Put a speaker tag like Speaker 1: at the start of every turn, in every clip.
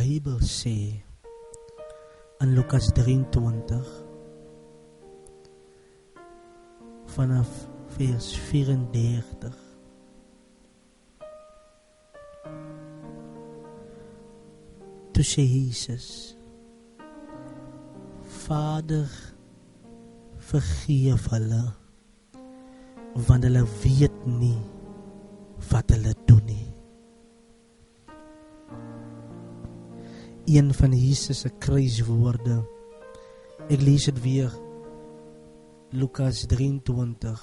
Speaker 1: Bybel sê in Lukas 23 vanaf vers 34. Toe sê Jesus, Vader, vergeef hulle, want hulle weet nie wat hulle doen nie. Een van Jesus' kruiswoorde, ek lees het weer, Lukas 23,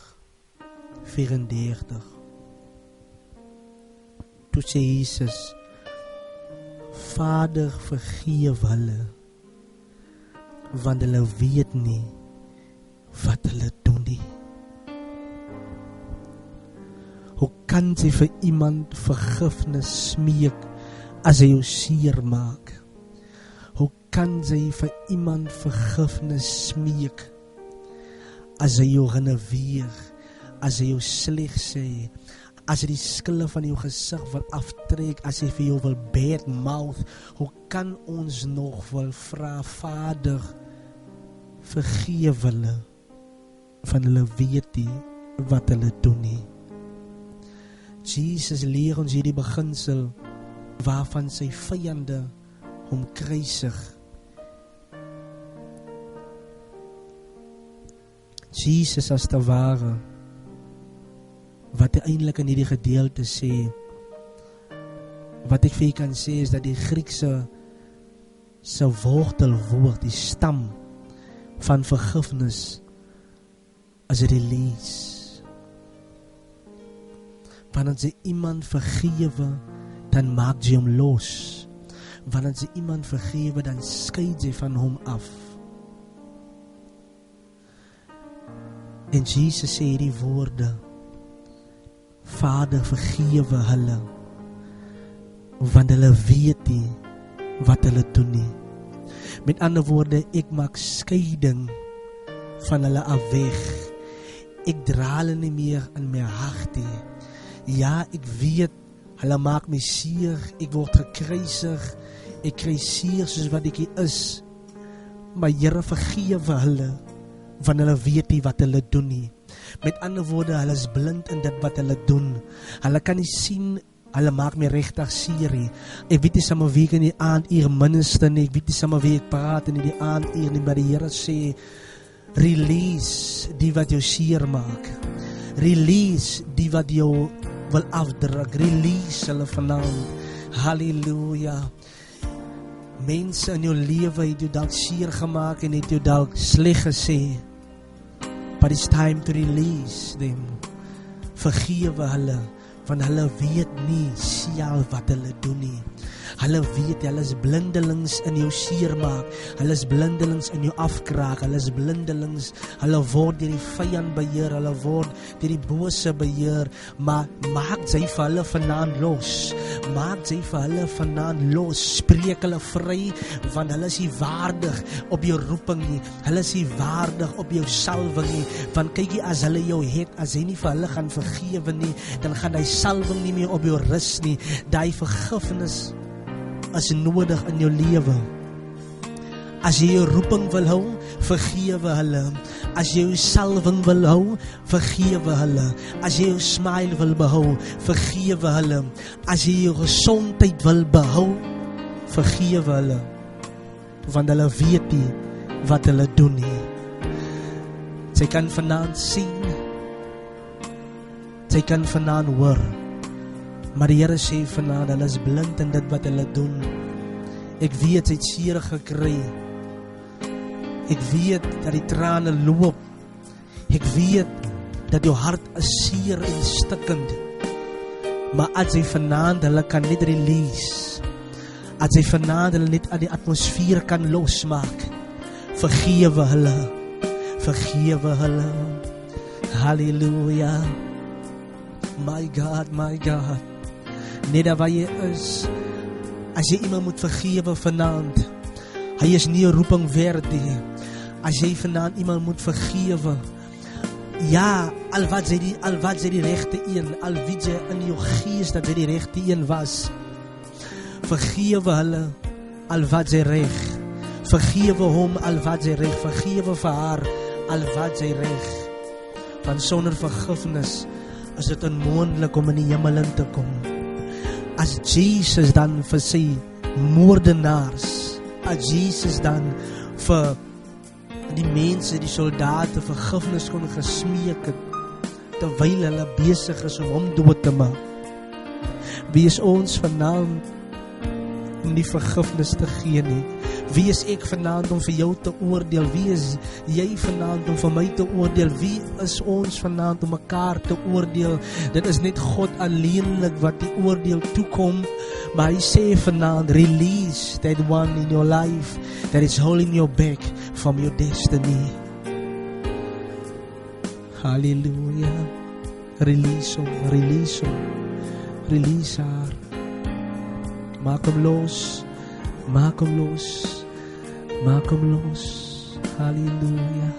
Speaker 1: 34. Toe sê Jesus, Vader, vergeef hulle, want hulle weet nie wat hulle doen nie. Hoe kan jy vir iemand vergifnis smeek as hy jou seer maak? Hoe kan jy vir iemand vergifnis smeek as hy jou renoveer, as hy jou sleg sê, as hy die skille van jou gesig wil aftrek, as hy vir jou wil bad mouth? Hoe kan ons nog wil vra, Vader, vergeef hulle, van hulle weet nie wat hulle doen nie. Jesus leer ons hierdie beginsel waarvan sy vyande hom kruisig. Jesus as te ware, wat hy eintlik in hierdie gedeelte sê, wat ek vir jy kan sê is dat die Griekse se wortelwoord, die stam van vergifnis as release. Wanneer jy iemand vergewe, dan maak jy hom los. Wanneer jy iemand vergewe, dan skeid jy van hom af. En Jesus sê die woorde, Vader, vergewe hulle, want hulle weet nie wat hulle doen nie. Met ander woorde, ek maak skeiding van hulle af weg. Ek dra hulle nie meer in my hart nie. Ja, ek weet, hulle maak my seer, ek word gekruisig, ek kry seer soos wat ek is. Maar Here, vergewe hulle, want hulle weet nie wat hulle doen nie. Met ander woorde, hulle is blind in dit wat hulle doen. Hulle kan nie sien, hulle maak my regtig seer nie. Ek weet nie samen wie ek in die aand hier minister nie, ek weet nie samen wie ek praat in die aand hier nie, maar die Here sê, release die wat jou seer maak. Release die wat jou wil afdruk. Release hulle vanaand. Halleluja. Mense in jou lewe het jou dalk seer gemaak en het jou dalk sleg gesê. But it's time to release them. Vergewe hulle, want hulle weet nie self wat hulle doen nie. Hulle weet, hulle is blindelings in jou seer maak. Hulle is blindelings in jou afkraak. Hulle is blindelings, hulle word deur die vyand beheer, hulle word deur die bose beheer. Maar maak jy vir hulle vanaand los. Maak jy vir hulle vanaand los. Spreek hulle vry, want hulle is nie waardig op jou roeping nie. Hulle is nie waardig op jou salwing nie. Want kykie, as hulle jou het, as jy nie vir hulle gaan vergewe nie, dan gaan die salwing nie meer op jou rus nie. Die vergifnis is nodig in jou lewe. As jy jou roeping wil hou, vergewe hulle. As jy jou salwing wil hou, vergewe hulle. As jy jou smile wil behou, vergewe hulle. As jy jou gesondheid wil behou, vergewe hulle. Want hulle weet nie wat hulle doen nie. Sy kan vanaand sien, sy kan vanaand hoor, maar die Here sê vanaand, hulle is blind in dit wat hulle doen. Ek weet, sy het seer gekry. Ek weet dat die trane loop. Ek weet dat jou hart is seer en stikkend. Maar as jy vanaand hulle kan net release, as jy vanaand hulle net aan die atmosfeer kan losmaak, vergewe hulle. Vergewe hulle. Halleluja. My God, my God. Net daar waar jy is, as jy iemand moet vergewe vanaand, hy is nie 'n roeping werd nie. As jy vanaand iemand moet vergewe, ja, al wat jy die regte een, al weet jy in jou gees dat jy die regte een was, vergewe hulle, al wat sy reg. Vergewe hom al wat sy reg. Vergewe vir haar al wat sy reg. Want sonder vergifnis is dit onmoontlik om in die hemel in te kom. As Jesus dan vir sy moordenaars, as Jesus dan vir die mense, die soldate vergifnis kon gesmeek het, terwyl hulle besig is om hom dood te maak. Wie is ons vanaand om die vergifnis te gee nie? Wie is ek vanaand om vir jou te oordeel? Wie is jy vanaand om vir my te oordeel? Wie is ons vanaand om mekaar te oordeel? Dit is net God alleenlik wat die oordeel toekom, maar hy sê vanaand, release that one in your life that is holding you back from your destiny. Hallelujah. Release hom, release hom, release haar. Maak hom los, maak hom los, maak hom los. Hallelujah.